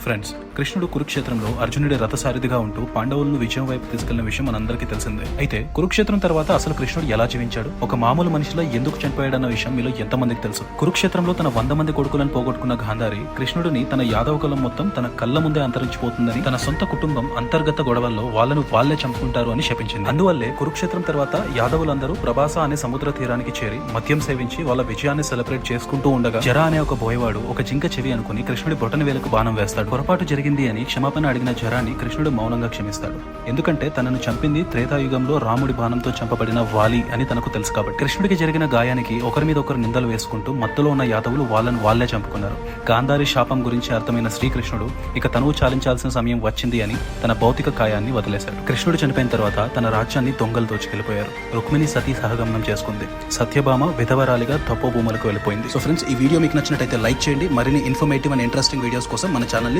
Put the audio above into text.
Friends, కృష్ణుడు కురుక్షేత్రంలో అర్జునుడి రథసారథిగా ఉంటూ పాండవులను విజయం వైపు తీసుకెళ్లిన విషయం మనందరికీ తెలిసిందే. అయితే కురుక్షేత్రం తర్వాత అసలు కృష్ణుడు ఎలా జీవించాడు, ఒక మామూలు మనిషిలా ఎందుకు చనిపోయాడన్న విషయం మీలో ఎంతమందికి తెలుసు? కురుక్షేత్రంలో తన 100 మంది కొడుకులను పోగొట్టుకున్న గాంధారి కృష్ణుడిని తన యాదవ కులం మొత్తం తన కళ్ళ ముందే అంతరించిపోతుందని, తన సొంత కుటుంబం అంతర్గత గొడవల్లో వాళ్ళను వాళ్లే చంపుకుంటారు అని శపించింది. అందువల్లే కురుక్షేత్రం తర్వాత యాదవులందరూ ప్రభాస అనే సముద్ర తీరానికి చేరి మద్యం సేవించి వాళ్ళ విజయాన్ని సెలబ్రేట్ చేసుకుంటూ ఉండగా జరా అనే ఒక బోయవాడు ఒక జింక చెవి అనుకుని కృష్ణుడి బొటన వేలకు బాణం వేస్తాడు. పొరపాటు జరిగింది అని క్షమాపణ అడిగిన జరాని కృష్ణుడు మౌనంగా క్షమిస్తాడు. ఎందుకంటే తనను చంపింది త్రేతాయుగంలో రాముడి బాణంతో చంపబడిన వాలి అని తనకు తెలుసు కాబట్టి. కృష్ణుడికి జరిగిన గాయానికి ఒకరి మీద ఒకరు నిందలు వేసుకుంటూ మత్తులో ఉన్న యాదవులు వాళ్ళను వాళ్లే చంపుకున్నారు. గాంధారి శాపం గురించి అర్థమైన శ్రీకృష్ణుడు ఇక తనువు చాలించాల్సిన సమయం వచ్చింది అని తన భౌతిక కాయాన్ని వదిలేశాడు. కృష్ణుడు చనిపోయిన తర్వాత తన రాజ్యాన్ని దొంగలు దోచుకెళ్లిపోయారు. రుక్మిణి సతీ సహగమనం చేసుకుంది. సత్యభామ విధవరాలిగా తపోభూములకు వెళ్ళిపోయింది. సో ఫ్రెండ్స్, ఈ వీడియో మీకు నచ్చినట్టయితే లైక్ చేయండి. మరిన్ని ఇన్ఫర్మేటివ్ అండ్ ఇంట్రెస్టింగ్ వీడియోస్ కోసం మన ఛానల్ ని